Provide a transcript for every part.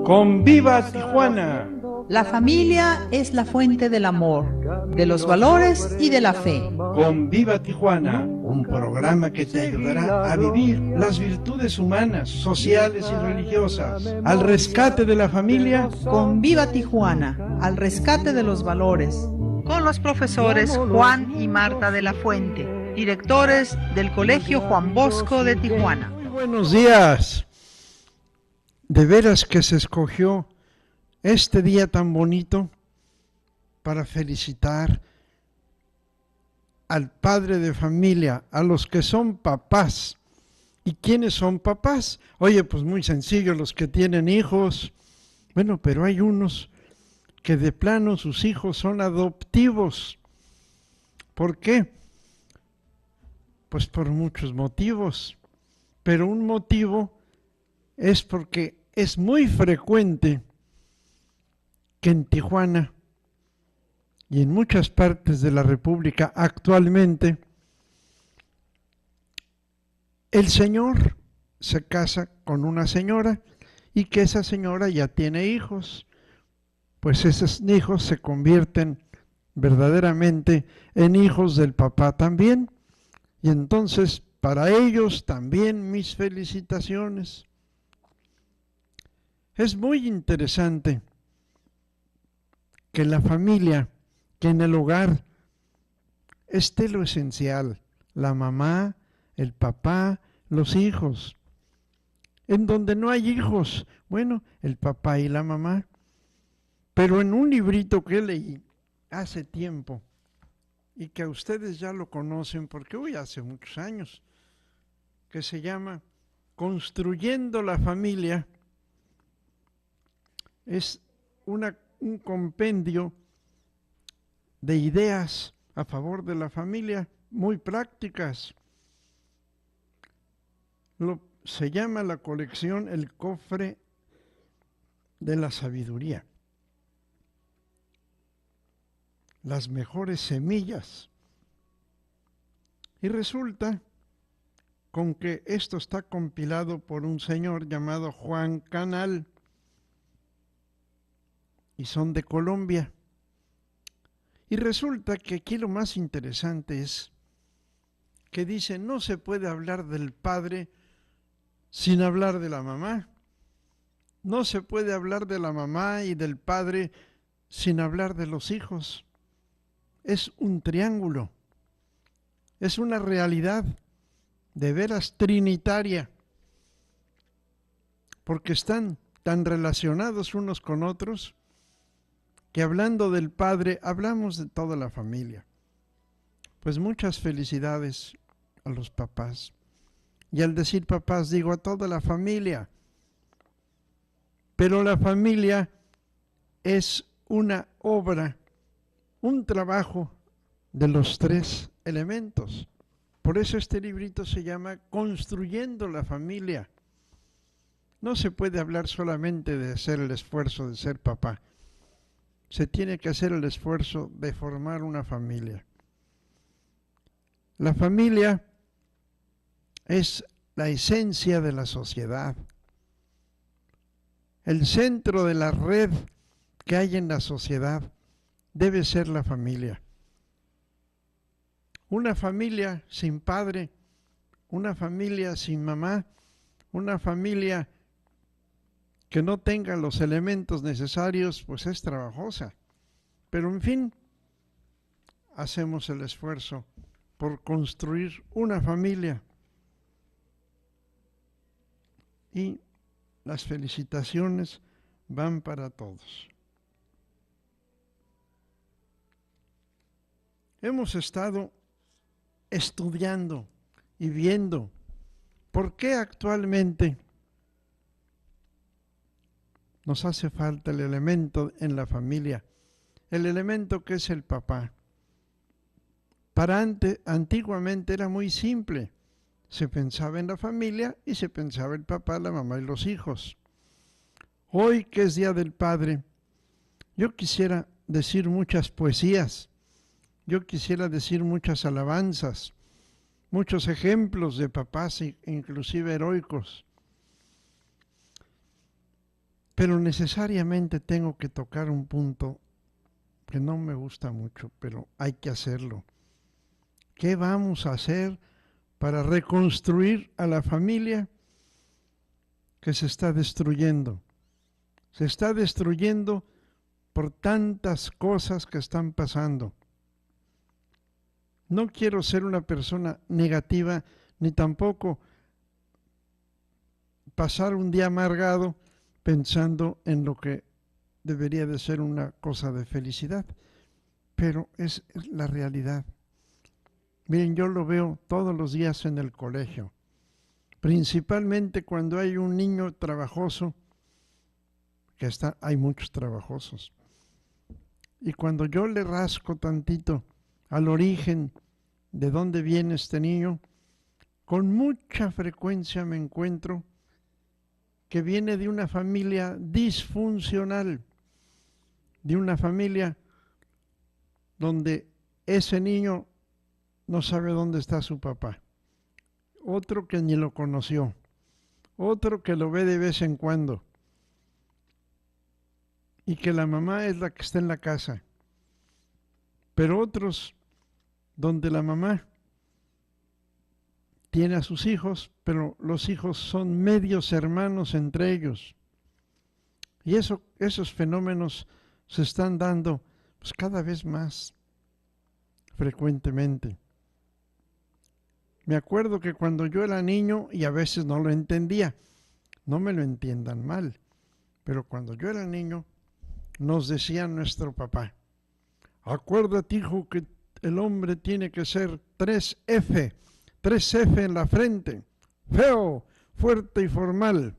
¡Conviva Tijuana! La familia es la fuente del amor, de los valores y de la fe. ¡Conviva Tijuana! Un programa que te ayudará a vivir las virtudes humanas, sociales y religiosas, al rescate de la familia. Conviva Tijuana, al rescate de los valores. Con los profesores Juan y Marta de la Fuente, directores del Colegio Juan Bosco de Tijuana. Muy buenos días. De veras que se escogió este día tan bonito para felicitar al padre de familia, a los que son papás. ¿Y quiénes son papás? Oye, pues muy sencillo, los que tienen hijos. Bueno, pero hay unos que de plano sus hijos son adoptivos. ¿Por qué? Pues por muchos motivos. Pero un motivo es porque es muy frecuente que en Tijuana y en muchas partes de la República actualmente el señor se casa con una señora y que esa señora ya tiene hijos, pues esos hijos se convierten verdaderamente en hijos del papá también, y entonces para ellos también mis felicitaciones. Es muy interesante que la familia, que en el hogar esté lo esencial, la mamá, el papá, los hijos. En donde no hay hijos, bueno, el papá y la mamá. Pero en un librito que leí hace tiempo, y que a ustedes ya lo conocen porque hoy hace muchos años, que se llama Construyendo la Familia, es un compendio de ideas a favor de la familia, muy prácticas. Se llama la colección El Cofre de la Sabiduría. Las mejores semillas. Y resulta con que esto está compilado por un señor llamado Juan Canal, y son de Colombia. Y resulta que aquí lo más interesante es que dice, no se puede hablar del padre sin hablar de la mamá. No se puede hablar de la mamá y del padre sin hablar de los hijos. Es un triángulo. Es una realidad de veras trinitaria, porque están tan relacionados unos con otros que hablando del padre hablamos de toda la familia. Pues muchas felicidades a los papás. Y al decir papás digo a toda la familia. Pero la familia es una obra, un trabajo de los tres elementos. Por eso este librito se llama Construyendo la Familia. No se puede hablar solamente de hacer el esfuerzo de ser papá. Se tiene que hacer el esfuerzo de formar una familia. La familia es la esencia de la sociedad. El centro de la red que hay en la sociedad debe ser la familia. Una familia sin padre, una familia sin mamá, una familia que no tenga los elementos necesarios, pues es trabajosa. Pero en fin, hacemos el esfuerzo por construir una familia. Y las felicitaciones van para todos. Hemos estado estudiando y viendo por qué actualmente nos hace falta el elemento en la familia, el elemento que es el papá. Antiguamente era muy simple. Se pensaba en la familia y se pensaba el papá, la mamá y los hijos. Hoy que es Día del Padre, yo quisiera decir muchas poesías, yo quisiera decir muchas alabanzas, muchos ejemplos de papás inclusive heroicos. Pero necesariamente tengo que tocar un punto que no me gusta mucho, pero hay que hacerlo. ¿Qué vamos a hacer para reconstruir a la familia que se está destruyendo? Se está destruyendo por tantas cosas que están pasando. No quiero ser una persona negativa, ni tampoco pasar un día amargado pensando en lo que debería de ser una cosa de felicidad, pero es la realidad. Miren, yo lo veo todos los días en el colegio, principalmente cuando hay un niño trabajoso, hay muchos trabajosos, y cuando yo le rasco tantito al origen de dónde viene este niño, con mucha frecuencia me encuentro que viene de una familia disfuncional, de una familia donde ese niño no sabe dónde está su papá, otro que ni lo conoció, otro que lo ve de vez en cuando, y que la mamá es la que está en la casa, pero otros donde la mamá tiene a sus hijos, pero los hijos son medios hermanos entre ellos. Y esos fenómenos se están dando pues, cada vez más frecuentemente. Me acuerdo que cuando yo era niño, y a veces no lo entendía, no me lo entiendan mal, pero cuando yo era niño, nos decía nuestro papá, acuérdate, hijo, que el hombre tiene que ser 3F en la frente, feo, fuerte y formal.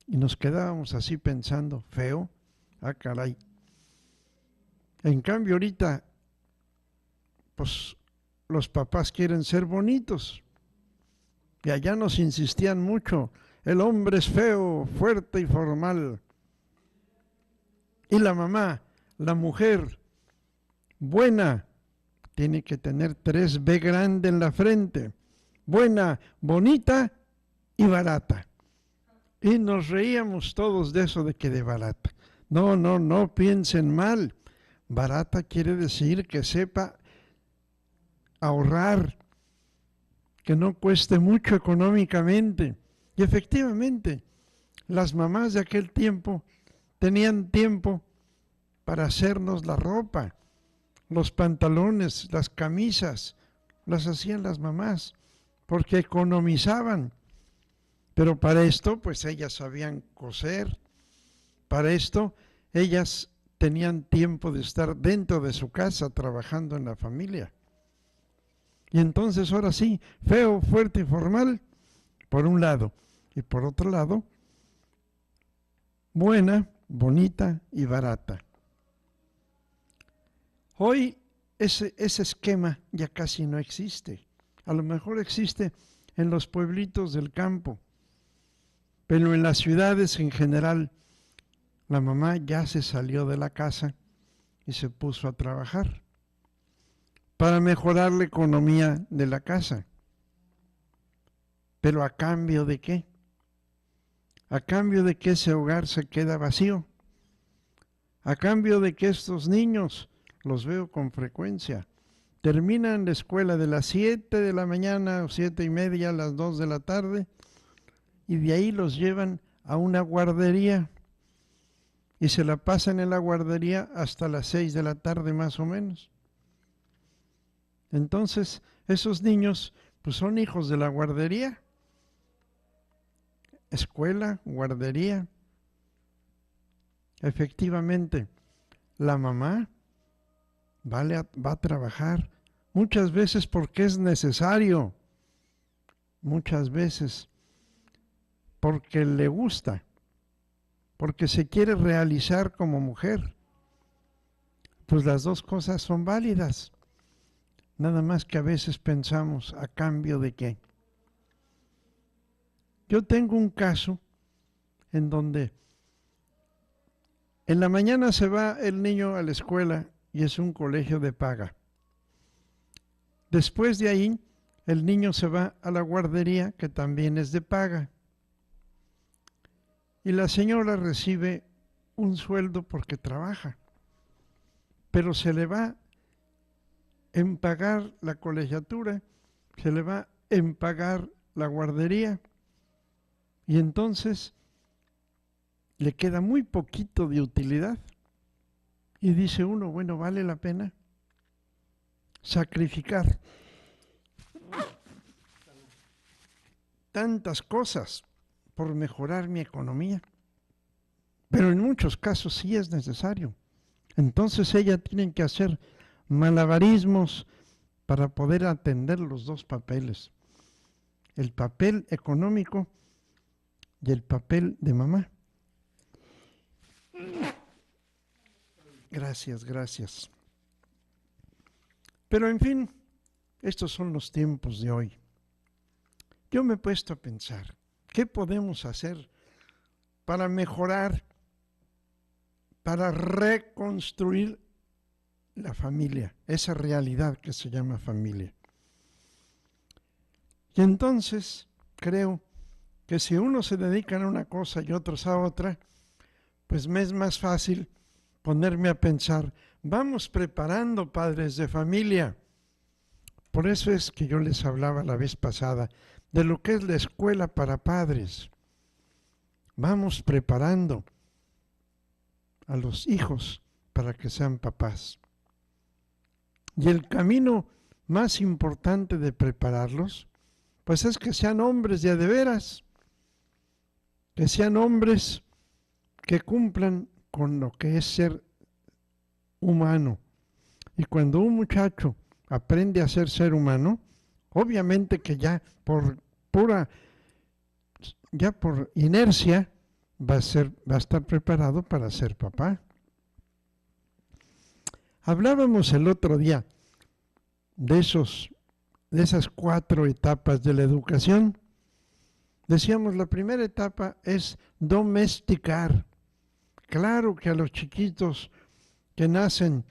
Y nos quedábamos así pensando, feo, ah caray. En cambio ahorita, pues los papás quieren ser bonitos. Y allá nos insistían mucho, el hombre es feo, fuerte y formal. Y la mamá, la mujer, buena, tiene que tener 3B grande en la frente. Buena, bonita y barata. Y nos reíamos todos de eso de que de barata. No piensen mal. Barata quiere decir que sepa ahorrar, que no cueste mucho económicamente. Y efectivamente, las mamás de aquel tiempo tenían tiempo para hacernos la ropa, los pantalones, las camisas, las hacían las mamás, porque economizaban. Pero para esto, pues ellas sabían coser, para esto ellas tenían tiempo de estar dentro de su casa trabajando en la familia. Y entonces ahora sí, feo, fuerte y formal, por un lado, y por otro lado, buena, bonita y barata. Hoy ese esquema ya casi no existe. A lo mejor existe en los pueblitos del campo, pero en las ciudades en general, la mamá ya se salió de la casa y se puso a trabajar para mejorar la economía de la casa. ¿Pero a cambio de qué? A cambio de que ese hogar se queda vacío. A cambio de que estos niños, los veo con frecuencia, terminan la escuela de las 7 de la mañana o 7:30 a las 2 de la tarde y de ahí los llevan a una guardería y se la pasan en la guardería hasta las 6 de la tarde más o menos. Entonces, esos niños pues son hijos de la guardería, escuela, guardería. Efectivamente, la mamá va a trabajar muchas veces porque es necesario, muchas veces porque le gusta, porque se quiere realizar como mujer. Pues las dos cosas son válidas. Nada más que a veces pensamos, ¿a cambio de qué? Yo tengo un caso en donde en la mañana se va el niño a la escuela y es un colegio de paga. Después de ahí, el niño se va a la guardería, que también es de paga. y la señora recibe un sueldo porque trabaja, pero se le va en pagar la colegiatura, se le va en pagar la guardería, y entonces le queda muy poquito de utilidad. Y dice uno, bueno, ¿vale la pena sacrificar tantas cosas por mejorar mi economía? Pero en muchos casos sí es necesario. Entonces ella tiene que hacer malabarismos para poder atender los dos papeles, el papel económico y el papel de mamá. Gracias, gracias. Pero en fin, estos son los tiempos de hoy. Yo me he puesto a pensar, ¿qué podemos hacer para mejorar, para reconstruir la familia, esa realidad que se llama familia? Y entonces creo que si uno se dedica a una cosa y otros a otra, pues me es más fácil ponerme a pensar, vamos preparando padres de familia. Por eso es que yo les hablaba la vez pasada de lo que es la escuela para padres. Vamos preparando a los hijos para que sean papás. Y el camino más importante de prepararlos, pues es que sean hombres de a de veras, que sean hombres que cumplan con lo que es ser humano. Y cuando un muchacho aprende a ser humano, obviamente que ya por inercia va a estar preparado para ser papá. Hablábamos el otro día de esas 4 etapas de la educación. Decíamos, la primera etapa es domesticar. Claro que a los chiquitos que nacen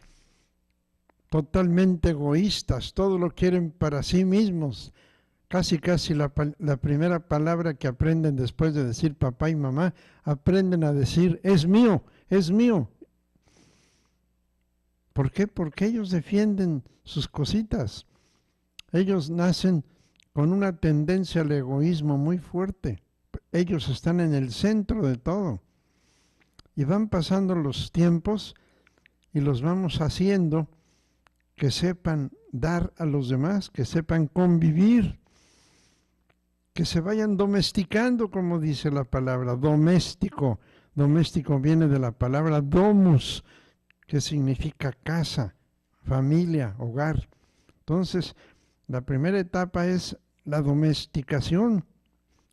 totalmente egoístas, todo lo quieren para sí mismos, casi la primera palabra que aprenden después de decir papá y mamá, aprenden a decir es mío, es mío. ¿Por qué? Porque ellos defienden sus cositas. Ellos nacen con una tendencia al egoísmo muy fuerte. Ellos están en el centro de todo. Y van pasando los tiempos y los vamos haciendo que sepan dar a los demás, que sepan convivir, que se vayan domesticando, como dice la palabra, doméstico. Doméstico viene de la palabra domus, que significa casa, familia, hogar. Entonces, la primera etapa es la domesticación.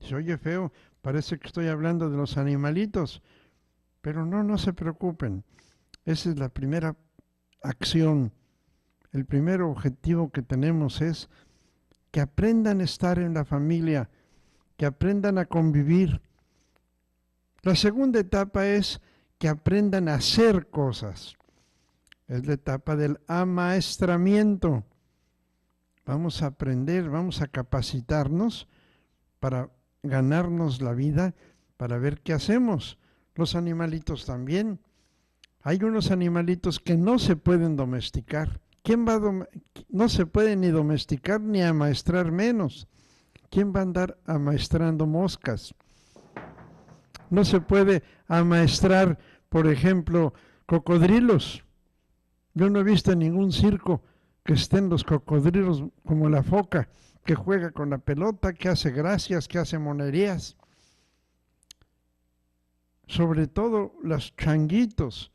Se oye feo, parece que estoy hablando de los animalitos, pero no se preocupen. Esa es la primera acción. El primer objetivo que tenemos es que aprendan a estar en la familia, que aprendan a convivir. La segunda etapa es que aprendan a hacer cosas. Es la etapa del amaestramiento. Vamos a aprender, vamos a capacitarnos para ganarnos la vida, para ver qué hacemos. Los animalitos también. Hay unos animalitos que no se pueden domesticar. No se puede ni domesticar ni amaestrar menos. ¿Quién va a andar amaestrando moscas? No se puede amaestrar, por ejemplo, cocodrilos. Yo no he visto en ningún circo que estén los cocodrilos como la foca, que juega con la pelota, que hace gracias, que hace monerías. Sobre todo los changuitos,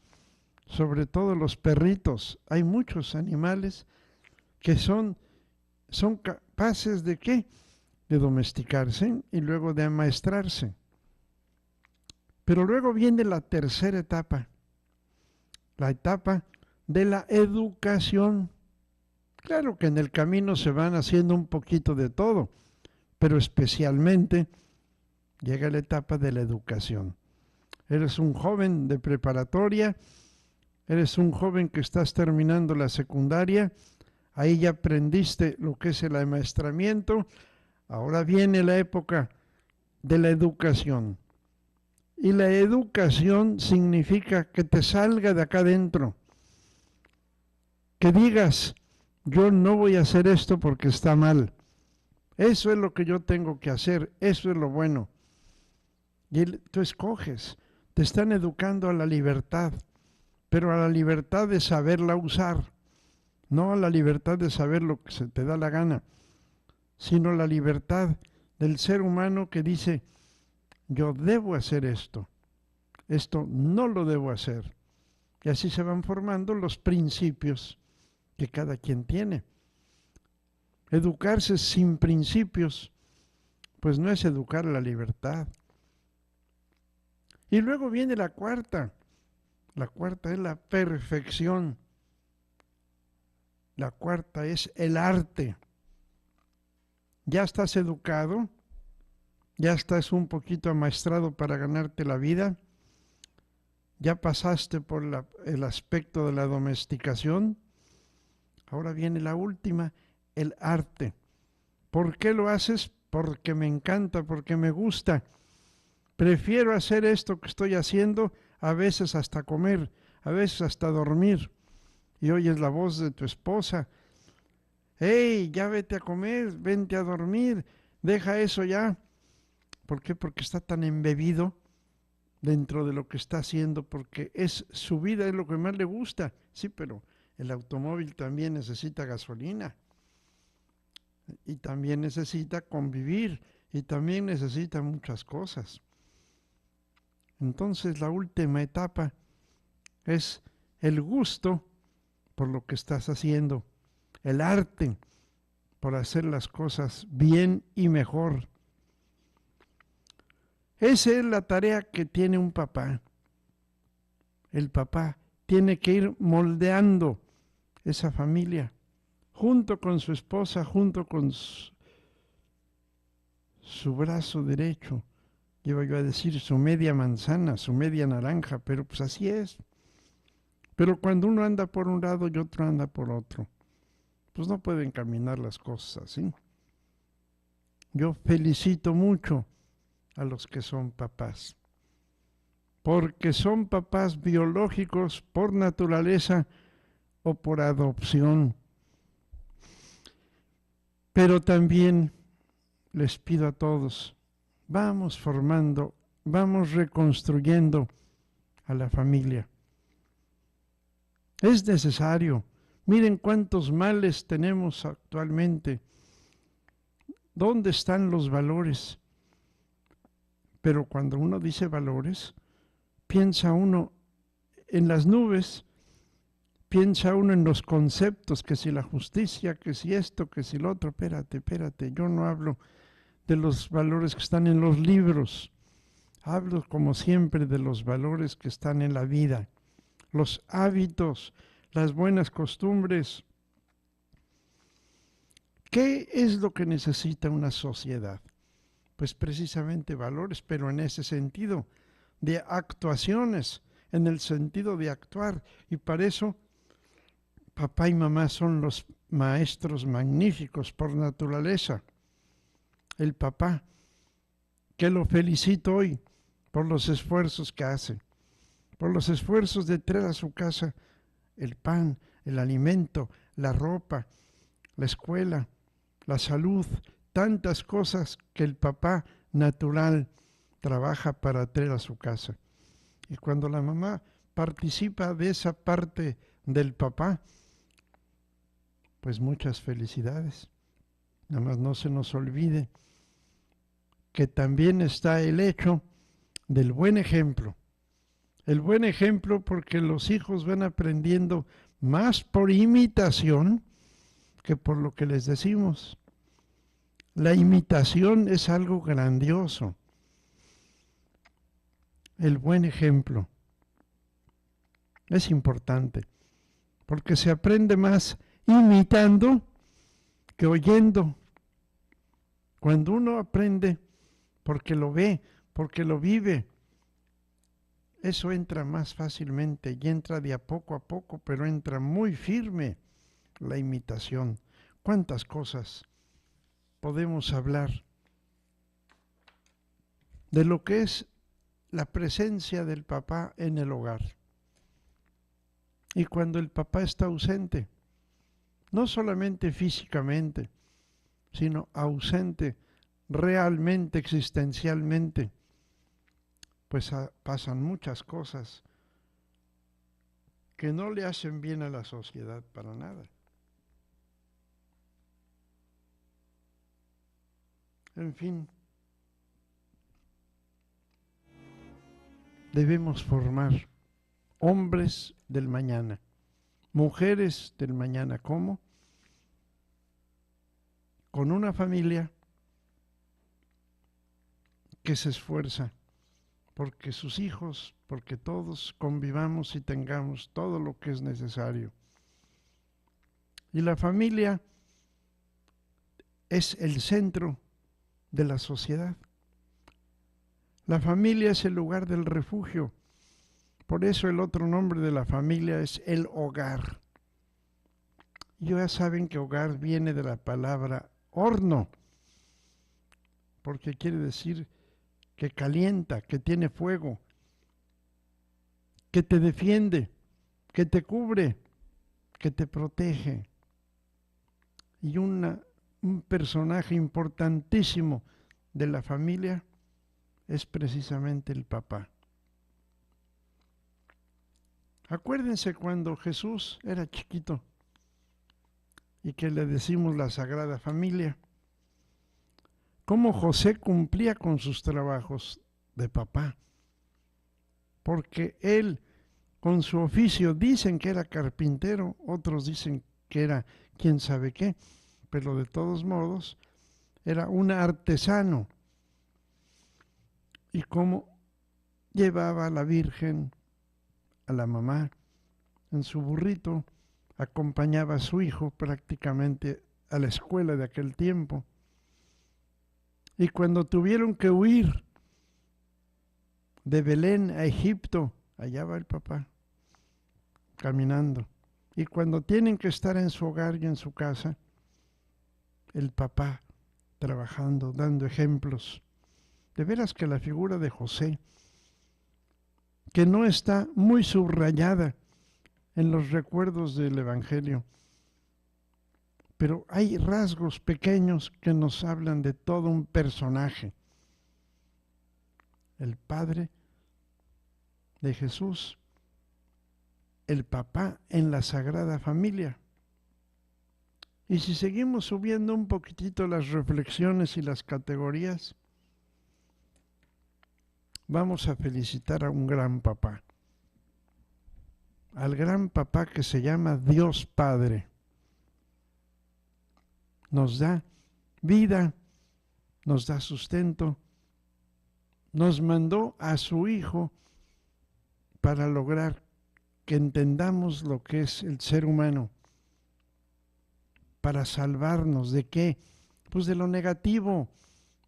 sobre todo los perritos. Hay muchos animales que son capaces de ¿qué? De domesticarse y luego de amaestrarse. Pero luego viene la tercera etapa, la etapa de la educación. Claro que en el camino se van haciendo un poquito de todo, pero especialmente llega la etapa de la educación. Eres un joven de preparatoria, eres un joven que estás terminando la secundaria, ahí ya aprendiste lo que es el amaestramiento, ahora viene la época de la educación. Y la educación significa que te salga de acá adentro, que digas, yo no voy a hacer esto porque está mal. Eso es lo que yo tengo que hacer, eso es lo bueno. Y tú escoges, te están educando a la libertad, pero a la libertad de saberla usar, no a la libertad de saber lo que se te da la gana, sino la libertad del ser humano que dice, yo debo hacer esto no lo debo hacer. Y así se van formando los principios que cada quien tiene. Educarse sin principios, pues no es educar la libertad. Y luego viene la cuarta. La cuarta es la perfección. La cuarta es el arte. Ya estás educado, ya estás un poquito amaestrado para ganarte la vida, ya pasaste por el aspecto de la domesticación. Ahora viene la última, el arte. ¿Por qué lo haces? Porque me encanta, porque me gusta. Prefiero hacer esto que estoy haciendo, a veces hasta comer, a veces hasta dormir. Y oyes la voz de tu esposa. ¡Hey, ya vete a comer, vente a dormir, deja eso ya! ¿Por qué? Porque está tan embebido dentro de lo que está haciendo, porque es su vida, es lo que más le gusta. Sí, pero el automóvil también necesita gasolina y también necesita convivir y también necesita muchas cosas. Entonces la última etapa es el gusto por lo que estás haciendo, el arte por hacer las cosas bien y mejor. Esa es la tarea que tiene un papá. El papá tiene que ir moldeando esa familia, junto con su esposa, junto con su brazo derecho, iba yo a decir su media manzana, su media naranja, pero pues así es. Pero cuando uno anda por un lado y otro anda por otro, pues no pueden caminar las cosas así. Yo felicito mucho a los que son papás, porque son papás biológicos por naturaleza o por adopción. Pero también les pido a todos, vamos formando, vamos reconstruyendo a la familia. Es necesario. Miren cuántos males tenemos actualmente. ¿Dónde están los valores? Pero cuando uno dice valores, piensa uno en las nubes, piensa uno en los conceptos, que si la justicia, que si esto, que si lo otro. Espérate, yo no hablo de los valores que están en los libros. Hablo, como siempre, de los valores que están en la vida, los hábitos, las buenas costumbres. ¿Qué es lo que necesita una sociedad? Pues precisamente valores, pero en ese sentido de actuaciones, en el sentido de actuar. Y para eso papá y mamá son los maestros magníficos por naturaleza. El papá, que lo felicito hoy por los esfuerzos que hace, por los esfuerzos de traer a su casa el pan, el alimento, la ropa, la escuela, la salud, tantas cosas que el papá natural trabaja para traer a su casa. Y cuando la mamá participa de esa parte del papá, pues muchas felicidades. Nada más no se nos olvide que también está el hecho del buen ejemplo. El buen ejemplo, porque los hijos van aprendiendo más por imitación que por lo que les decimos. La imitación es algo grandioso. El buen ejemplo es importante, porque se aprende más imitando que oyendo. Cuando uno aprende porque lo ve, porque lo vive, eso entra más fácilmente y entra de a poco, pero entra muy firme la imitación. ¿Cuántas cosas podemos hablar de lo que es la presencia del papá en el hogar. Y cuando el papá está ausente, no solamente físicamente, sino ausente realmente, existencialmente, pues pasan muchas cosas que no le hacen bien a la sociedad para nada. En fin, debemos formar hombres del mañana, mujeres del mañana. ¿Cómo? Con una familia que se esfuerza porque sus hijos, porque todos convivamos y tengamos todo lo que es necesario. Y la familia es el centro de la sociedad. La familia es el lugar del refugio. Por eso el otro nombre de la familia es el hogar. Ya saben que hogar viene de la palabra horno, porque quiere decir que calienta, que tiene fuego, que te defiende, que te cubre, que te protege. Y un personaje importantísimo de la familia es precisamente el papá. Acuérdense cuando Jesús era chiquito y que le decimos la Sagrada Familia, cómo José cumplía con sus trabajos de papá, porque él con su oficio dicen que era carpintero, otros dicen que era quién sabe qué, pero de todos modos era un artesano. Y cómo llevaba a la Virgen, a la mamá, en su burrito, acompañaba a su hijo prácticamente a la escuela de aquel tiempo. Y cuando tuvieron que huir de Belén a Egipto, allá va el papá, caminando. Y cuando tienen que estar en su hogar y en su casa, el papá trabajando, dando ejemplos. De veras que la figura de José, que no está muy subrayada en los recuerdos del Evangelio, pero hay rasgos pequeños que nos hablan de todo un personaje. El padre de Jesús, el papá en la Sagrada Familia. Y si seguimos subiendo un poquitito las reflexiones y las categorías, vamos a felicitar a un gran papá, al gran papá que se llama Dios Padre. Nos da vida, nos da sustento, nos mandó a su Hijo para lograr que entendamos lo que es el ser humano, para salvarnos de qué, pues de lo negativo,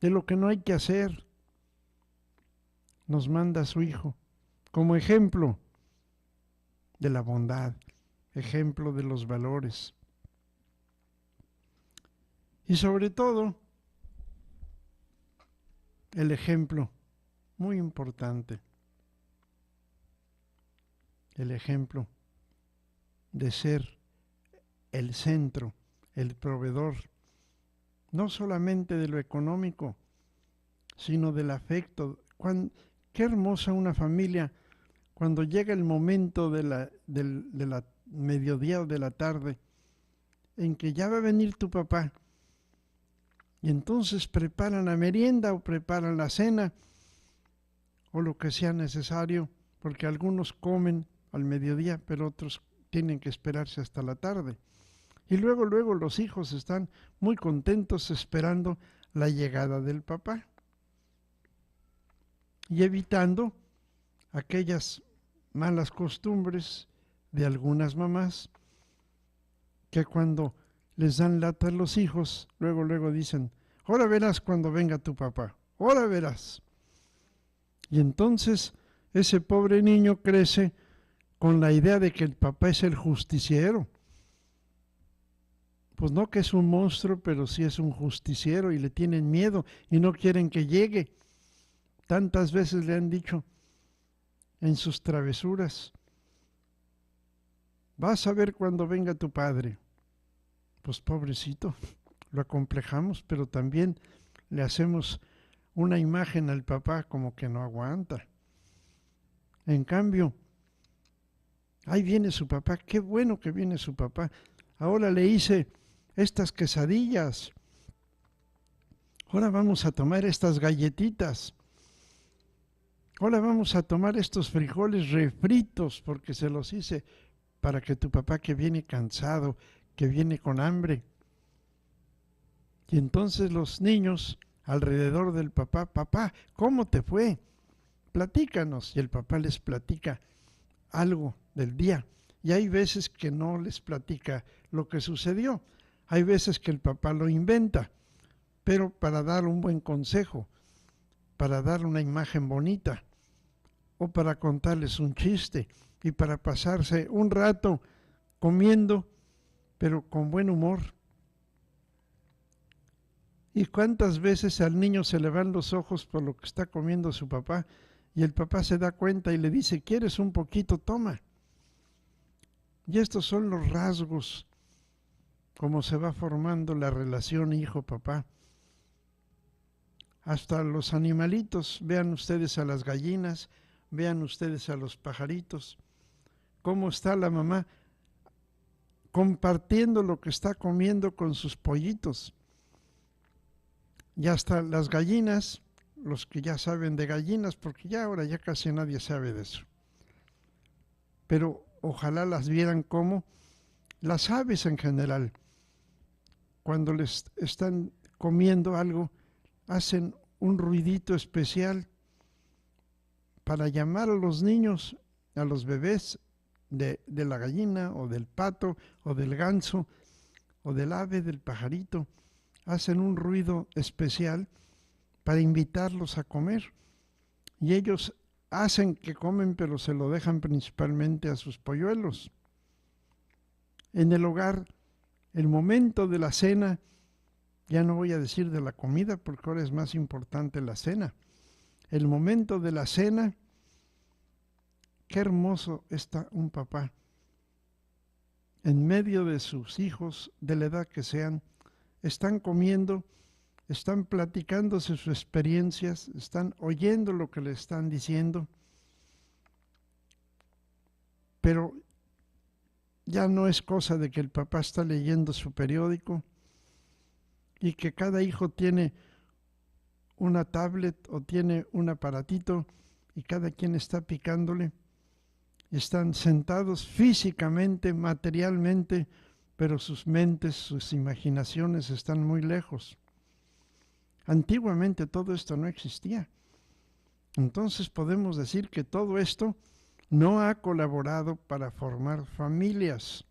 de lo que no hay que hacer. Nos manda a su Hijo como ejemplo de la bondad, ejemplo de los valores. Y sobre todo, el ejemplo, muy importante, el ejemplo de ser el centro, el proveedor, no solamente de lo económico, sino del afecto. Qué hermosa una familia cuando llega el momento de la mediodía o de la tarde, en que ya va a venir tu papá, y entonces preparan la merienda o preparan la cena, o lo que sea necesario, porque algunos comen al mediodía, pero otros tienen que esperarse hasta la tarde. Y luego los hijos están muy contentos esperando la llegada del papá. Y evitando aquellas malas costumbres de algunas mamás que cuando les dan lata a los hijos, luego dicen, ahora verás cuando venga tu papá, ahora verás. Y entonces ese pobre niño crece con la idea de que el papá es el justiciero. Pues no que es un monstruo, pero sí es un justiciero y le tienen miedo y no quieren que llegue. Tantas veces le han dicho, en sus travesuras. Vas a ver cuando venga tu padre. Pues pobrecito, lo acomplejamos, pero también le hacemos una imagen al papá como que no aguanta. En cambio, ahí viene su papá, qué bueno que viene su papá. Ahora le hice estas quesadillas. Ahora vamos a tomar estas galletitas. Ahora vamos a tomar estos frijoles refritos porque se los hice para que tu papá, que viene cansado, que viene con hambre. Y entonces los niños alrededor del papá, papá, ¿cómo te fue? Platícanos. Y el papá les platica algo del día. Y hay veces que no les platica lo que sucedió. Hay veces que el papá lo inventa, pero para dar un buen consejo, para dar una imagen bonita, o para contarles un chiste, y para pasarse un rato comiendo, pero con buen humor. ¿Y cuántas veces al niño se le van los ojos por lo que está comiendo su papá? Y el papá se da cuenta y le dice, ¿quieres un poquito? Toma. Y estos son los rasgos, cómo se va formando la relación hijo-papá. Hasta los animalitos, vean ustedes a las gallinas, vean ustedes a los pajaritos, cómo está la mamá compartiendo lo que está comiendo con sus pollitos. Y hasta las gallinas, los que ya saben de gallinas, porque ya ahora ya casi nadie sabe de eso. Pero ojalá las vieran como las aves en general. Cuando les están comiendo algo, hacen un ruidito especial para llamar a los niños, a los bebés de la gallina o del pato o del ganso o del ave, del pajarito. Hacen un ruido especial para invitarlos a comer. Y ellos hacen que comen, pero se lo dejan principalmente a sus polluelos. En el hogar, el momento de la cena, ya no voy a decir de la comida, porque ahora es más importante la cena. El momento de la cena, qué hermoso está un papá en medio de sus hijos, de la edad que sean. Están comiendo, están platicándose sus experiencias, están oyendo lo que le están diciendo, pero ya no es cosa de que el papá está leyendo su periódico y que cada hijo tiene una tablet o tiene un aparatito y cada quien está picándole. Están sentados físicamente, materialmente, pero sus mentes, sus imaginaciones están muy lejos. Antiguamente todo esto no existía. Entonces podemos decir que todo esto no ha colaborado para formar familias.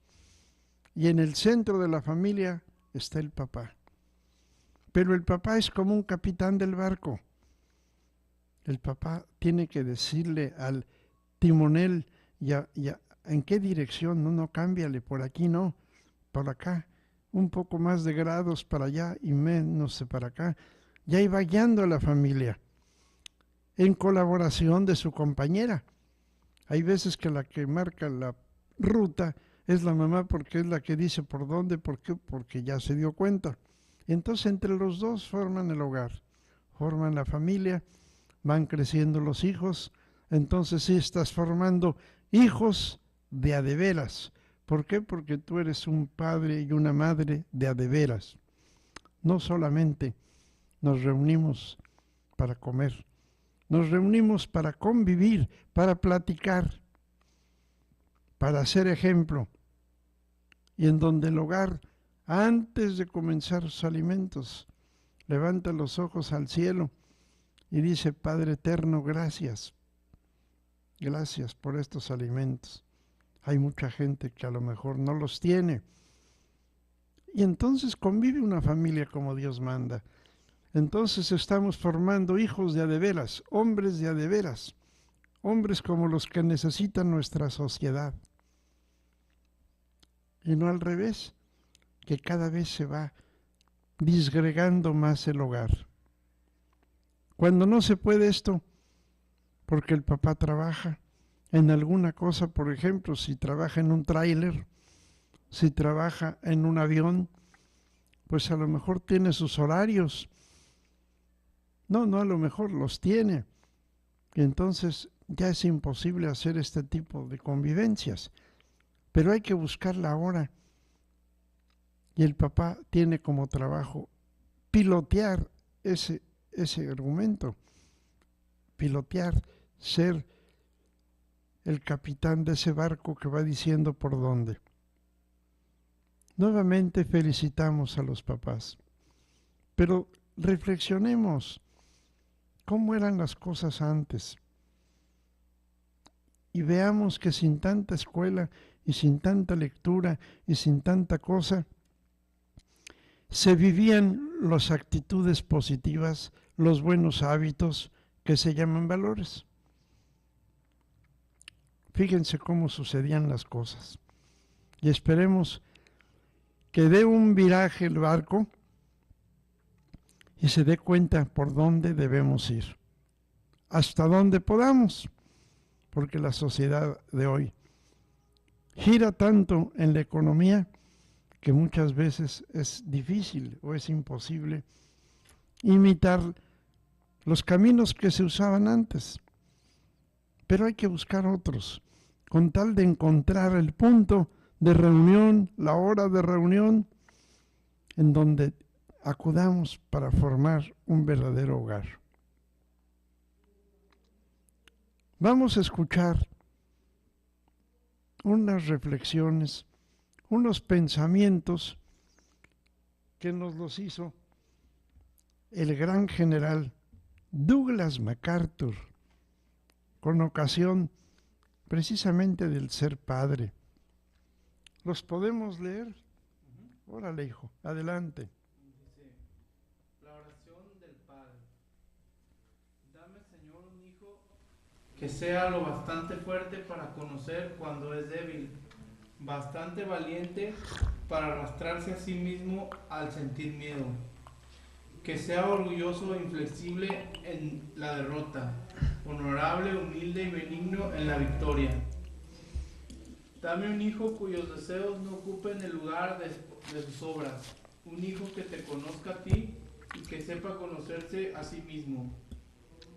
Y en el centro de la familia está el papá. Pero el papá es como un capitán del barco. El papá tiene que decirle al timonel, ya, ¿en qué dirección? No, cámbiale, por aquí no, por acá, un poco más de grados para allá y menos para acá. Ya iba guiando a la familia, en colaboración de su compañera. Hay veces que la que marca la ruta es la mamá porque es la que dice por dónde, por qué, porque ya se dio cuenta. Entonces entre los dos forman el hogar, forman la familia, van creciendo los hijos. Entonces sí estás formando hijos de a de veras. ¿Por qué? Porque tú eres un padre y una madre de a de veras. No solamente nos reunimos para comer, nos reunimos para convivir, para platicar, para hacer ejemplo. Y en donde el hogar, antes de comenzar sus alimentos, levanta los ojos al cielo y dice, Padre eterno, gracias. Gracias por estos alimentos. Hay mucha gente que a lo mejor no los tiene. Y entonces convive una familia como Dios manda. Entonces estamos formando hijos de a de veras, hombres de a de veras, hombres como los que necesita nuestra sociedad. Y no al revés, que cada vez se va disgregando más el hogar. Cuando no se puede esto, porque el papá trabaja, en alguna cosa, por ejemplo, si trabaja en un tráiler, si trabaja en un avión, pues a lo mejor tiene sus horarios. No, a lo mejor los tiene. Y entonces ya es imposible hacer este tipo de convivencias. Pero hay que buscar la hora. Y el papá tiene como trabajo pilotear ese argumento. Pilotear, ser el capitán de ese barco que va diciendo por dónde. Nuevamente felicitamos a los papás, pero reflexionemos cómo eran las cosas antes y veamos que sin tanta escuela y sin tanta lectura y sin tanta cosa, se vivían las actitudes positivas, los buenos hábitos que se llaman valores. Fíjense cómo sucedían las cosas y esperemos que dé un viraje el barco y se dé cuenta por dónde debemos ir, hasta donde podamos, porque la sociedad de hoy gira tanto en la economía que muchas veces es difícil o es imposible imitar los caminos que se usaban antes. Pero hay que buscar otros, con tal de encontrar el punto de reunión, la hora de reunión, en donde acudamos para formar un verdadero hogar. Vamos a escuchar unas reflexiones, unos pensamientos que nos los hizo el gran general Douglas MacArthur, con ocasión precisamente del ser padre. ¿Los podemos leer? Órale, hijo, adelante. Dice, la oración del Padre. Dame, Señor, un hijo que sea lo bastante fuerte para conocer cuando es débil, bastante valiente para arrastrarse a sí mismo al sentir miedo, que sea orgulloso e inflexible en la derrota, honorable, humilde y benigno en la victoria. Dame un hijo cuyos deseos no ocupen el lugar de sus obras, un hijo que te conozca a ti y que sepa conocerse a sí mismo.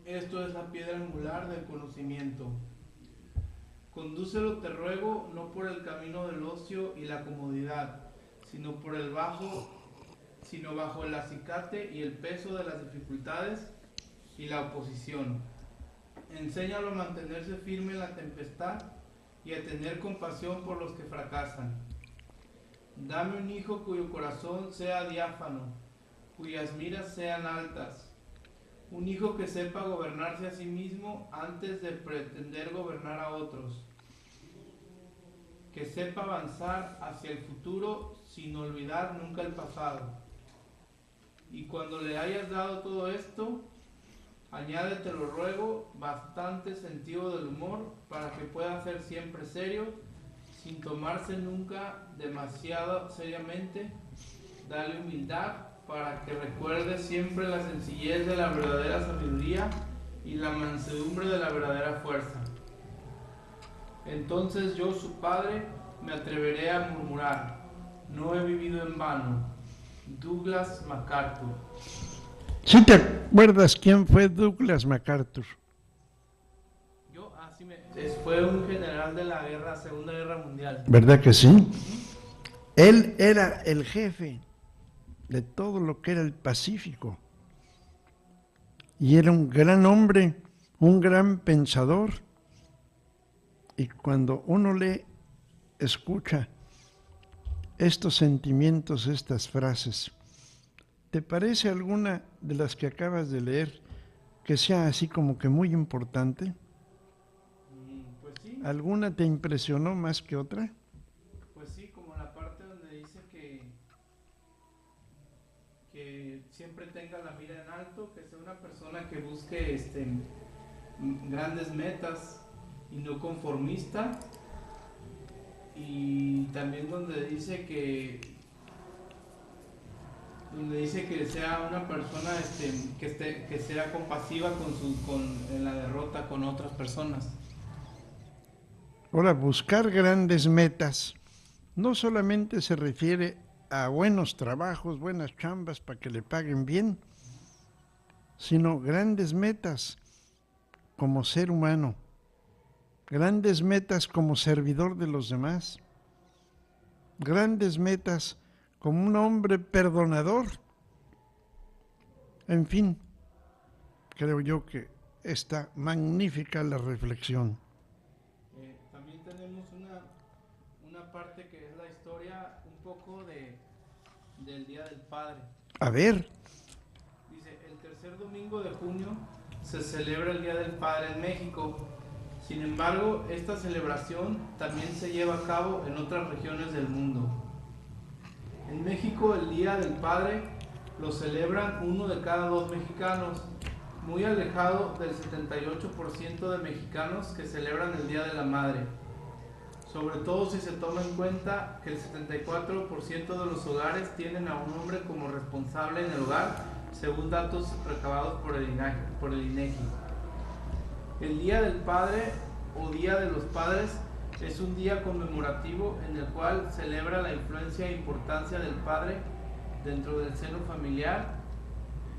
Esto es la piedra angular del conocimiento. Condúcelo, te ruego, no por el camino del ocio y la comodidad, sino bajo el acicate y el peso de las dificultades y la oposición. Enséñalo a mantenerse firme en la tempestad y a tener compasión por los que fracasan. Dame un hijo cuyo corazón sea diáfano, cuyas miras sean altas, un hijo que sepa gobernarse a sí mismo antes de pretender gobernar a otros, que sepa avanzar hacia el futuro sin olvidar nunca el pasado. Y cuando le hayas dado todo esto, añade, te lo ruego, bastante sentido del humor para que pueda ser siempre serio, sin tomarse nunca demasiado seriamente. Dale humildad para que recuerde siempre la sencillez de la verdadera sabiduría y la mansedumbre de la verdadera fuerza. Entonces yo, su padre, me atreveré a murmurar, no he vivido en vano. Douglas MacArthur. ¿Sí te acuerdas quién fue Douglas MacArthur? Fue un general de la Segunda Guerra Mundial. ¿Verdad que sí? Él era el jefe de todo lo que era el Pacífico. Y era un gran hombre, un gran pensador. Y cuando uno escucha estos sentimientos, estas frases, ¿te parece alguna de las que acabas de leer que sea así como que muy importante? Pues sí. ¿Alguna te impresionó más que otra? Pues sí, como la parte donde dice que siempre tenga la mira en alto, que sea una persona que busque grandes metas y no conformista. Y también donde dice que sea una persona que sea compasiva en la derrota con otras personas. Ahora, buscar grandes metas no solamente se refiere a buenos trabajos, buenas chambas para que le paguen bien, sino grandes metas como ser humano, grandes metas como servidor de los demás, grandes metas como un hombre perdonador. En fin, creo yo que está magnífica la reflexión. También tenemos una parte que es la historia un poco del Día del Padre. A ver. Dice, el tercer domingo de junio se celebra el Día del Padre en México. Sin embargo, esta celebración también se lleva a cabo en otras regiones del mundo. En México, el Día del Padre lo celebran 1 de cada 2 mexicanos, muy alejado del 78% de mexicanos que celebran el Día de la Madre, sobre todo si se toma en cuenta que el 74% de los hogares tienen a un hombre como responsable en el hogar, según datos recabados por el INEGI. El Día del Padre o Día de los Padres es un día conmemorativo en el cual celebra la influencia e importancia del padre dentro del seno familiar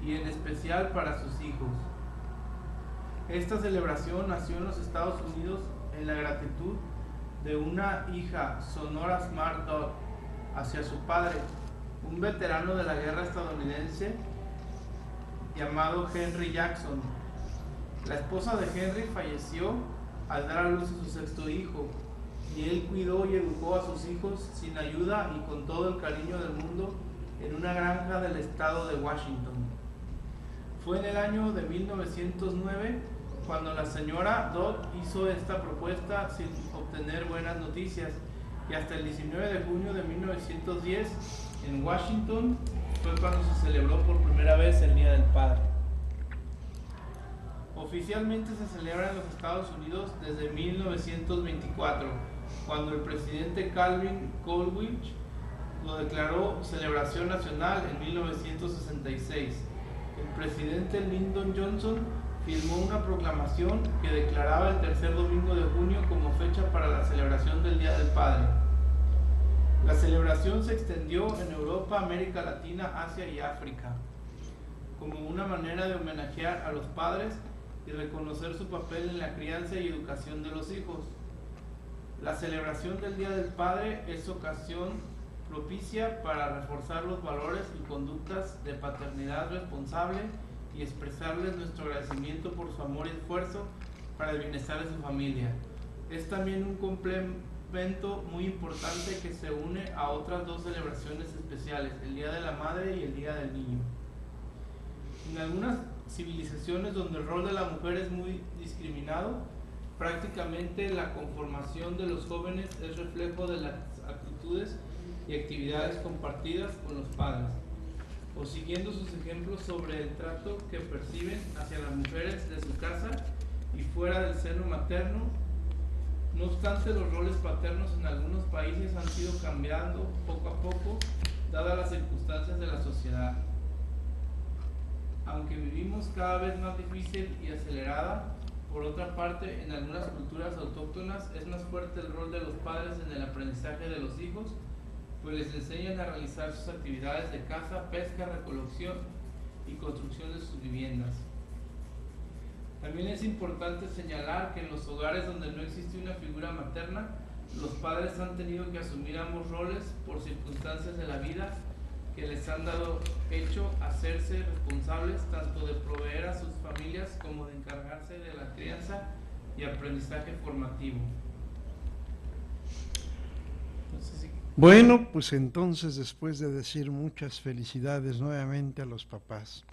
y en especial para sus hijos. Esta celebración nació en los Estados Unidos en la gratitud de una hija, Sonora Smart Dog, hacia su padre, un veterano de la guerra estadounidense llamado Henry Jackson. La esposa de Henry falleció al dar a luz a su 6º hijo, y él cuidó y educó a sus hijos sin ayuda y con todo el cariño del mundo en una granja del estado de Washington. Fue en el año de 1909 cuando la señora Dodd hizo esta propuesta sin obtener buenas noticias, y hasta el 19 de junio de 1910 en Washington fue cuando se celebró por primera vez el Día del Padre. Oficialmente se celebra en los Estados Unidos desde 1924, cuando el presidente Calvin Coolidge lo declaró celebración nacional en 1966. El presidente Lyndon Johnson firmó una proclamación que declaraba el tercer domingo de junio como fecha para la celebración del Día del Padre. La celebración se extendió en Europa, América Latina, Asia y África, como una manera de homenajear a los padres y reconocer su papel en la crianza y educación de los hijos. La celebración del Día del Padre es ocasión propicia para reforzar los valores y conductas de paternidad responsable y expresarles nuestro agradecimiento por su amor y esfuerzo para el bienestar de su familia. Es también un complemento muy importante que se une a otras 2 celebraciones especiales, el Día de la Madre y el Día del Niño. En algunas civilizaciones donde el rol de la mujer es muy discriminado, prácticamente la conformación de los jóvenes es reflejo de las actitudes y actividades compartidas con los padres, o siguiendo sus ejemplos sobre el trato que perciben hacia las mujeres de su casa y fuera del seno materno. No obstante, los roles paternos en algunos países han ido cambiando poco a poco, dadas las circunstancias de la sociedad. Aunque vivimos cada vez más difícil y acelerada, por otra parte, en algunas culturas autóctonas es más fuerte el rol de los padres en el aprendizaje de los hijos, pues les enseñan a realizar sus actividades de caza, pesca, recolección y construcción de sus viviendas. También es importante señalar que en los hogares donde no existe una figura materna, los padres han tenido que asumir ambos roles por circunstancias de la vida que les han dado hecho hacerse responsables tanto de proveer a sus familias como de encargarse de la crianza y aprendizaje formativo. Bueno, pues entonces, después de decir muchas felicidades nuevamente a los papás,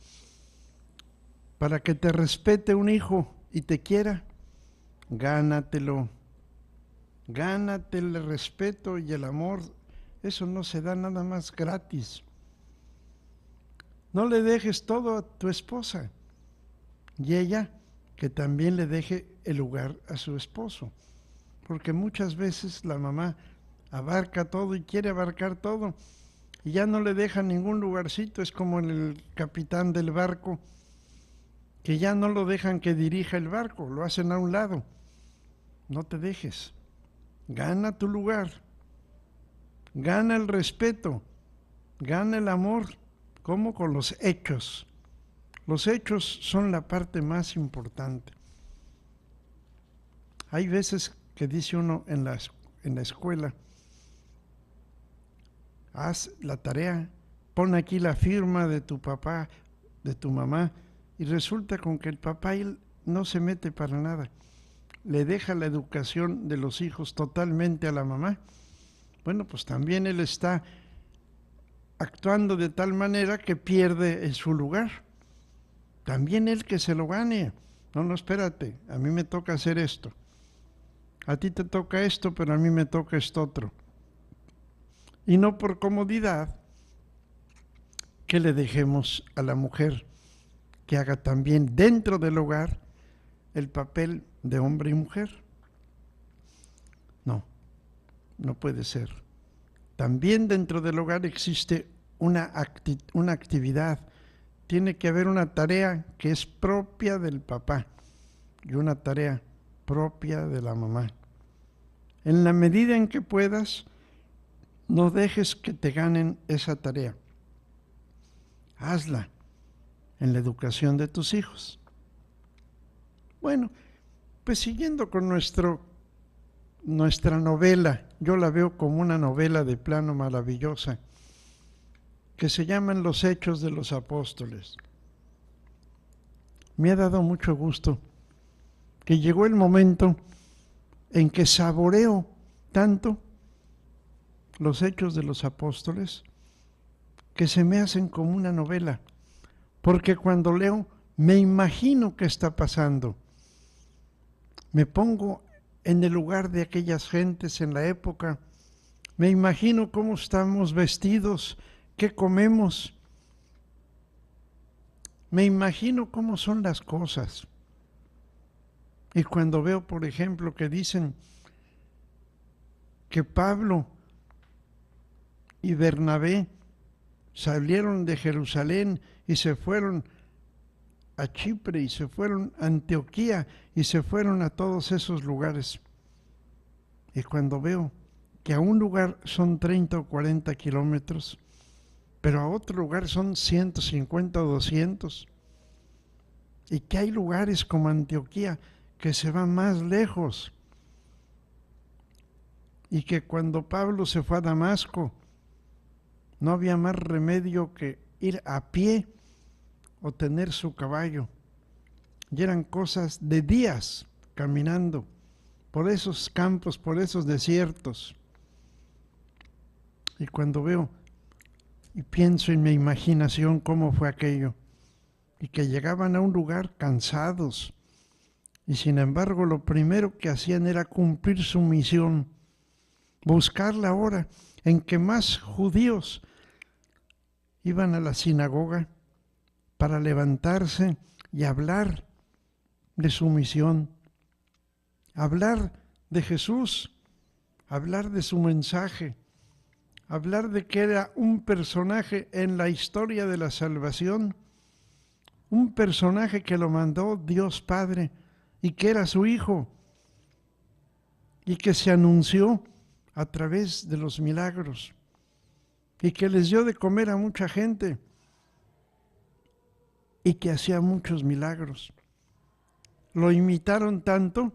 para que te respete un hijo y te quiera, gánatelo. Gánate el respeto y el amor. Eso no se da nada más gratis. No le dejes todo a tu esposa, y ella que también le deje el lugar a su esposo, porque muchas veces la mamá abarca todo y quiere abarcar todo y ya no le deja ningún lugarcito. Es como el capitán del barco, que ya no lo dejan que dirija el barco, lo hacen a un lado. No te dejes, gana tu lugar, gana el respeto, gana el amor. ¿Cómo? Con los hechos. Los hechos son la parte más importante. Hay veces que dice uno en la escuela, haz la tarea, pon aquí la firma de tu papá, de tu mamá, y resulta con que el papá él no se mete para nada. Le deja la educación de los hijos totalmente a la mamá. Bueno, pues también él está actuando de tal manera que pierde su lugar. También él que se lo gane. No, espérate, a mí me toca hacer esto. A ti te toca esto, pero a mí me toca esto otro. Y no por comodidad que le dejemos a la mujer que haga también dentro del hogar el papel de hombre y mujer. No, no puede ser. También dentro del hogar existe una actividad. Tiene que haber una tarea que es propia del papá y una tarea propia de la mamá. En la medida en que puedas, no dejes que te ganen esa tarea. Hazla en la educación de tus hijos. Bueno, pues siguiendo con nuestra novela, yo la veo como una novela de plano maravillosa, que se llaman Los Hechos de los Apóstoles. Me ha dado mucho gusto que llegó el momento en que saboreo tanto los Hechos de los Apóstoles que se me hacen como una novela, porque cuando leo me imagino qué está pasando. Me pongo en el lugar de aquellas gentes en la época, me imagino cómo estamos vestidos, qué comemos, me imagino cómo son las cosas. Y cuando veo, por ejemplo, que dicen que Pablo y Bernabé salieron de Jerusalén y se fueron a Chipre y se fueron a Antioquía y se fueron a todos esos lugares. Y cuando veo que a un lugar son 30 o 40 kilómetros, pero a otro lugar son 150 o 200, y que hay lugares como Antioquía que se van más lejos, y que cuando Pablo se fue a Damasco, no había más remedio que ir a pie o tener su caballo. Y eran cosas de días caminando por esos campos, por esos desiertos. Y cuando veo y pienso en mi imaginación cómo fue aquello, y que llegaban a un lugar cansados, y sin embargo lo primero que hacían era cumplir su misión, buscar la hora en que más judíos iban a la sinagoga para levantarse y hablar de su misión, hablar de Jesús, hablar de su mensaje, hablar de que era un personaje en la historia de la salvación, un personaje que lo mandó Dios Padre y que era su Hijo y que se anunció a través de los milagros y que les dio de comer a mucha gente y que hacía muchos milagros. Lo imitaron tanto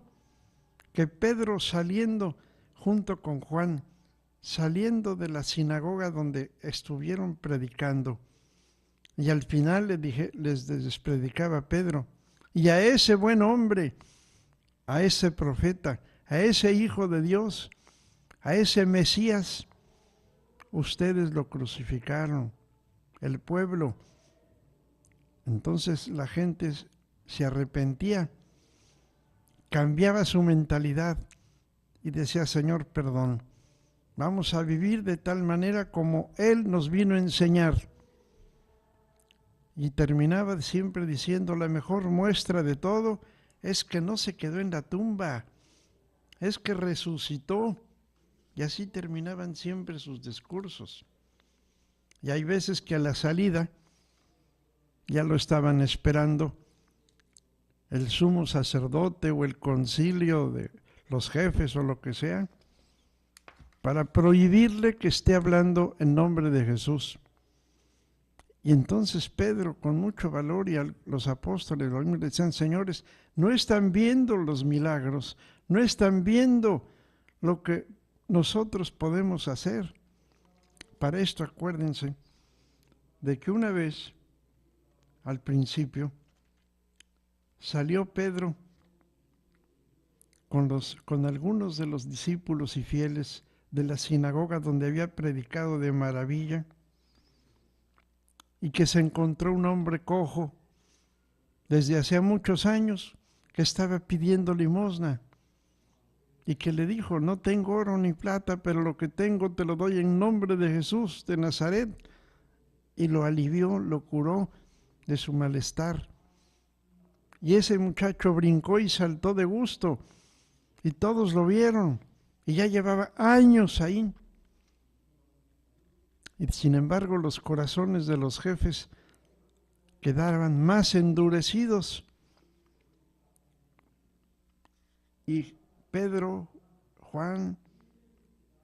que Pedro, saliendo junto con Juan, saliendo de la sinagoga donde estuvieron predicando, y al final les predicaba Pedro, y a ese buen hombre, a ese profeta, a ese Hijo de Dios, a ese Mesías, ustedes lo crucificaron, el pueblo. Entonces la gente se arrepentía, cambiaba su mentalidad y decía: Señor, perdón, vamos a vivir de tal manera como Él nos vino a enseñar. Y terminaba siempre diciendo: la mejor muestra de todo es que no se quedó en la tumba, es que resucitó. Y así terminaban siempre sus discursos. Y hay veces que a la salida ya lo estaban esperando el sumo sacerdote o el concilio de los jefes o lo que sea, para prohibirle que esté hablando en nombre de Jesús. Y entonces Pedro, con mucho valor, y los apóstoles le decían: señores, no están viendo los milagros, no están viendo lo que nosotros podemos hacer. Para esto acuérdense de que una vez, al principio, salió Pedro con algunos de los discípulos y fieles de la sinagoga donde había predicado de maravilla, y que se encontró un hombre cojo desde hacía muchos años que estaba pidiendo limosna, y que le dijo: no tengo oro ni plata, pero lo que tengo te lo doy en nombre de Jesús de Nazaret. Y lo alivió, lo curó de su malestar. Y ese muchacho brincó y saltó de gusto, y todos lo vieron, y ya llevaba años ahí. Y sin embargo, los corazones de los jefes quedaban más endurecidos. Y Pedro, Juan,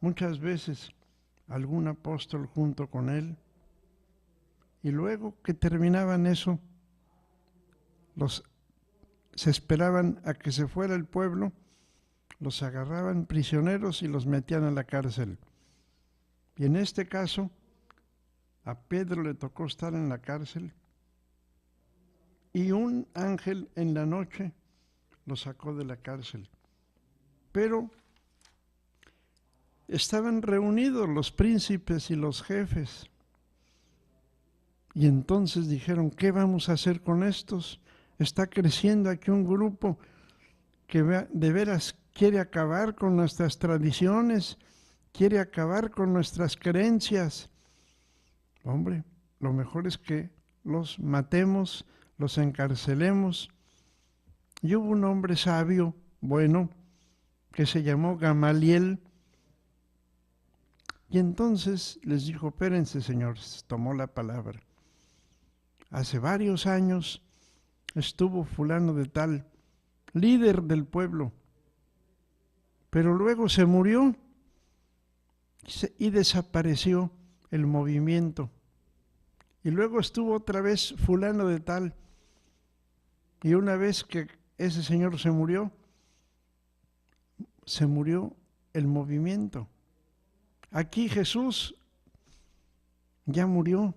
muchas veces algún apóstol junto con él, y luego que terminaban eso, se esperaban a que se fuera el pueblo, los agarraban prisioneros y los metían a la cárcel. Y en este caso, a Pedro le tocó estar en la cárcel, y un ángel en la noche lo sacó de la cárcel. Pero estaban reunidos los príncipes y los jefes, y entonces dijeron: ¿qué vamos a hacer con estos? Está creciendo aquí un grupo que de veras quiere acabar con nuestras tradiciones, quiere acabar con nuestras creencias. Hombre, lo mejor es que los matemos, los encarcelemos. Y hubo un hombre sabio, bueno, que se llamó Gamaliel, y entonces les dijo: espérense, señores, tomó la palabra. Hace varios años estuvo fulano de tal, líder del pueblo, pero luego se murió y desapareció el movimiento. Y luego estuvo otra vez fulano de tal, y una vez que ese señor se murió el movimiento. Aquí Jesús ya murió.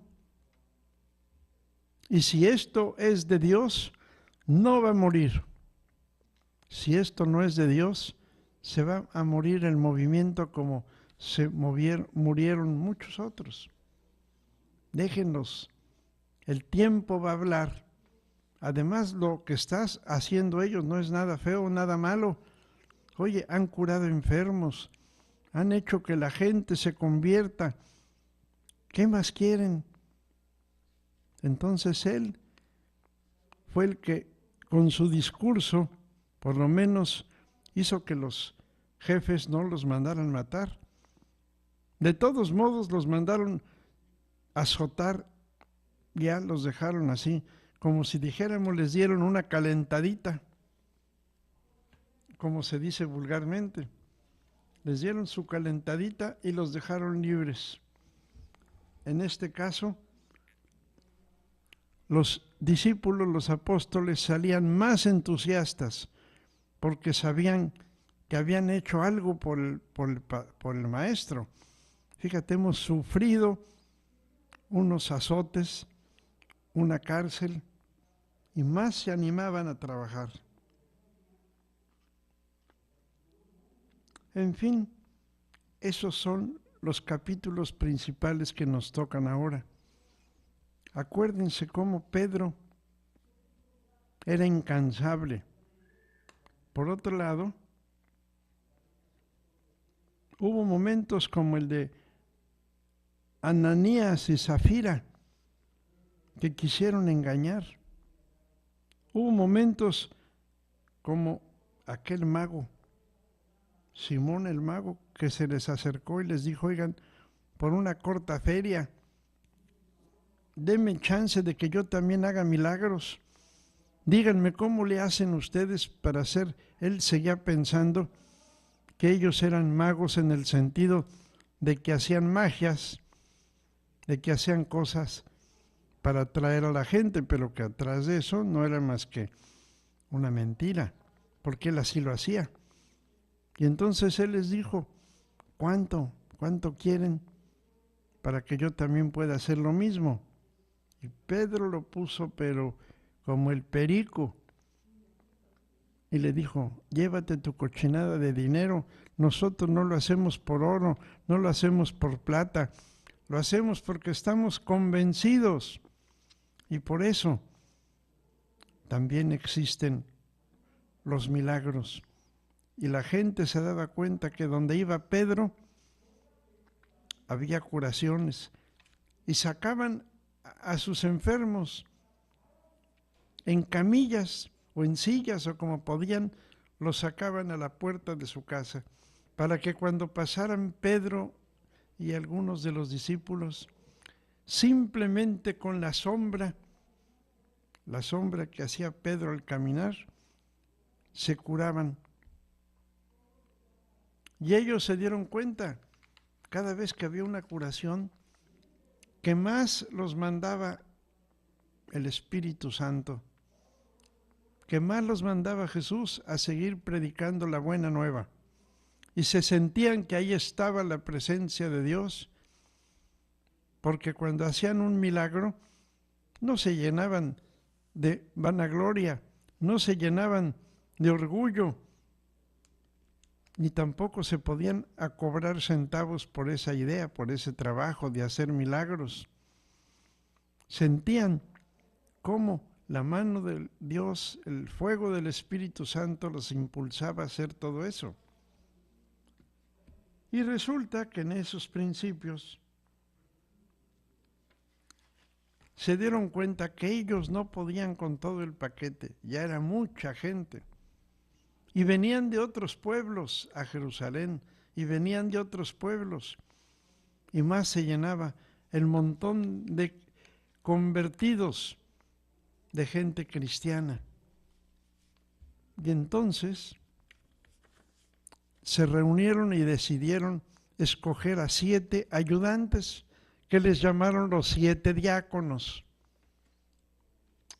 Y si esto es de Dios, no va a morir. Si esto no es de Dios, se va a morir el movimiento como se murieron muchos otros. Déjenlos, el tiempo va a hablar. Además, lo que estás haciendo ellos no es nada feo, nada malo. Oye, han curado enfermos, han hecho que la gente se convierta. ¿Qué más quieren? Entonces él fue el que con su discurso por lo menos hizo que los jefes no los mandaran matar. De todos modos los mandaron azotar, ya los dejaron así, como si dijéramos les dieron una calentadita, como se dice vulgarmente. Les dieron su calentadita y los dejaron libres. En este caso, los discípulos, los apóstoles, salían más entusiastas porque sabían que habían hecho algo por el maestro. Fíjate, hemos sufrido unos azotes, una cárcel, y más se animaban a trabajar. En fin, esos son los capítulos principales que nos tocan ahora. Acuérdense cómo Pedro era incansable. Por otro lado, hubo momentos como el de Ananías y Zafira que quisieron engañar. Hubo momentos como aquel mago, Simón el mago, que se les acercó y les dijo: oigan, por una corta feria, denme chance de que yo también haga milagros. Díganme cómo le hacen ustedes para hacer. Él seguía pensando que ellos eran magos en el sentido de que hacían magias, de que hacían cosas para atraer a la gente, pero que atrás de eso no era más que una mentira, porque él así lo hacía. Y entonces él les dijo, ¿cuánto quieren para que yo también pueda hacer lo mismo? Y Pedro lo puso, pero como el perico, y le dijo, llévate tu cochinada de dinero, nosotros no lo hacemos por oro, no lo hacemos por plata, lo hacemos porque estamos convencidos. Y por eso también existen los milagros. Y la gente se daba cuenta que donde iba Pedro había curaciones y sacaban a sus enfermos en camillas o en sillas o como podían, los sacaban a la puerta de su casa para que cuando pasaran Pedro y algunos de los discípulos, simplemente con la sombra que hacía Pedro al caminar, se curaban. Y ellos se dieron cuenta, cada vez que había una curación, que más los mandaba el Espíritu Santo, que más los mandaba Jesús a seguir predicando la buena nueva. Y se sentían que ahí estaba la presencia de Dios, porque cuando hacían un milagro, no se llenaban de vanagloria, no se llenaban de orgullo, ni tampoco se podían a cobrar centavos por esa idea, por ese trabajo de hacer milagros. Sentían cómo la mano de Dios, el fuego del Espíritu Santo los impulsaba a hacer todo eso. Y resulta que en esos principios se dieron cuenta que ellos no podían con todo el paquete, ya era mucha gente. Y venían de otros pueblos a Jerusalén, y venían de otros pueblos, y más se llenaba el montón de convertidos, de gente cristiana. Y entonces se reunieron y decidieron escoger a 7 ayudantes que les llamaron los 7 diáconos.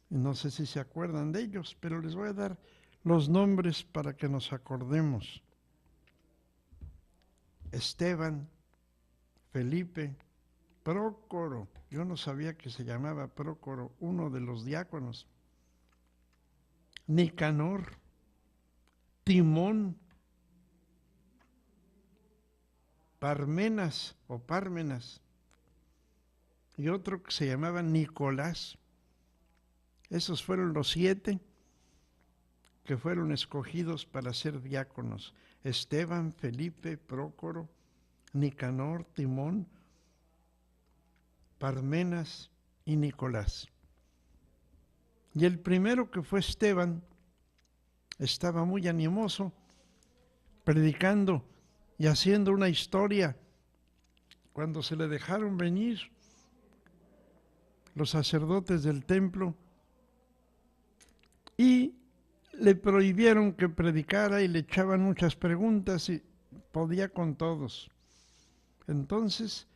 No sé si se acuerdan de ellos, pero les voy a dar los nombres para que nos acordemos. Esteban, Felipe, Prócoro, yo no sabía que se llamaba Prócoro, uno de los diáconos, Nicanor, Timón, Parmenas o Pármenas, y otro que se llamaba Nicolás. Esos fueron los 7 que fueron escogidos para ser diáconos. Esteban, Felipe, Prócoro, Nicanor, Timón, Parmenas y Nicolás. Y el primero, que fue Esteban, estaba muy animoso, predicando y haciendo una historia. Cuando se le dejaron venir los sacerdotes del templo y le prohibieron que predicara y le echaban muchas preguntas y podía con todos. Entonces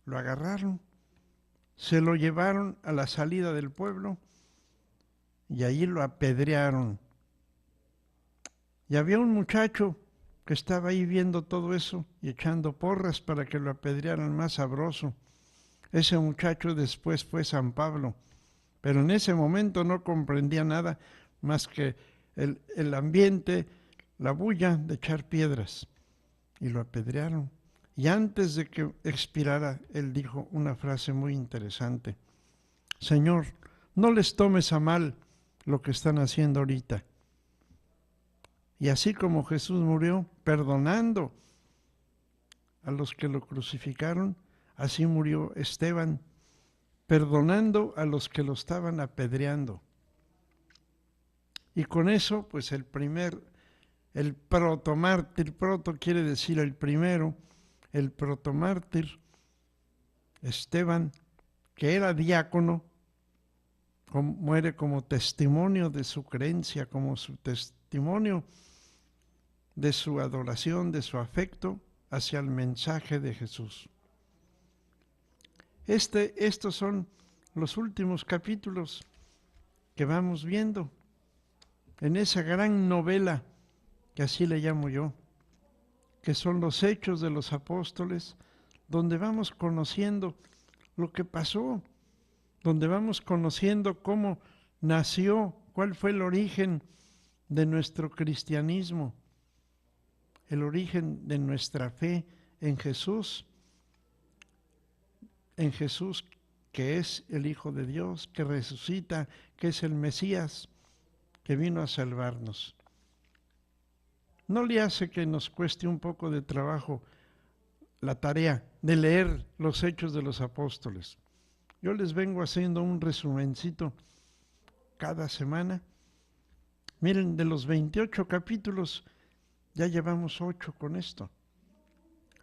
lo agarraron, se lo llevaron a la salida del pueblo y ahí lo apedrearon. Y había un muchacho que estaba ahí viendo todo eso y echando porras para que lo apedrearan más sabroso. Ese muchacho después fue San Pablo, pero en ese momento no comprendía nada más que el ambiente, la bulla de echar piedras. Y lo apedrearon. Y antes de que expirara, él dijo una frase muy interesante: Señor, no les tomes a mal lo que están haciendo ahorita. Y así como Jesús murió perdonando a los que lo crucificaron, así murió Esteban, perdonando a los que lo estaban apedreando. Y con eso, pues el protomártir, proto quiere decir el primero, el protomártir, Esteban, que era diácono, muere como testimonio de su creencia, como su testimonio de su adoración, de su afecto hacia el mensaje de Jesús. Estos son los últimos capítulos que vamos viendo en esa gran novela, que así le llamo yo, que son los Hechos de los Apóstoles, donde vamos conociendo lo que pasó, donde vamos conociendo cómo nació, cuál fue el origen de nuestro cristianismo, el origen de nuestra fe en Jesús que es el Hijo de Dios, que resucita, que es el Mesías, que vino a salvarnos. ¿No le hace que nos cueste un poco de trabajo la tarea de leer los Hechos de los Apóstoles? Yo les vengo haciendo un resumencito cada semana. Miren, de los 28 capítulos, ya llevamos 8 con esto.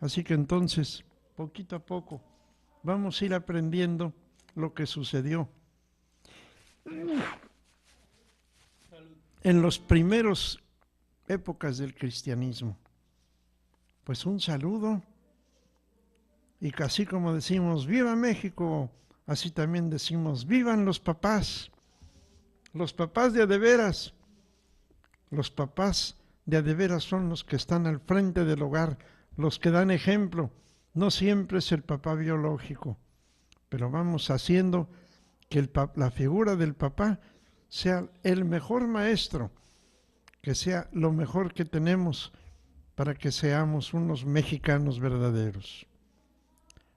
Así que entonces, poquito a poco, vamos a ir aprendiendo lo que sucedió en los primeros épocas del cristianismo. Pues un saludo, y casi como decimos ¡Viva México!, así también decimos ¡Vivan los papás! Los papás de a de veras. Los papás de a de veras son los que están al frente del hogar, los que dan ejemplo. No siempre es el papá biológico, pero vamos haciendo que la figura del papá sea el mejor maestro, que sea lo mejor que tenemos para que seamos unos mexicanos verdaderos.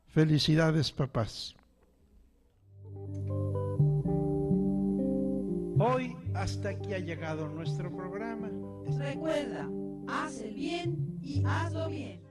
Felicidades, papás. Hoy hasta aquí ha llegado nuestro programa. Recuerda, haz el bien y hazlo bien.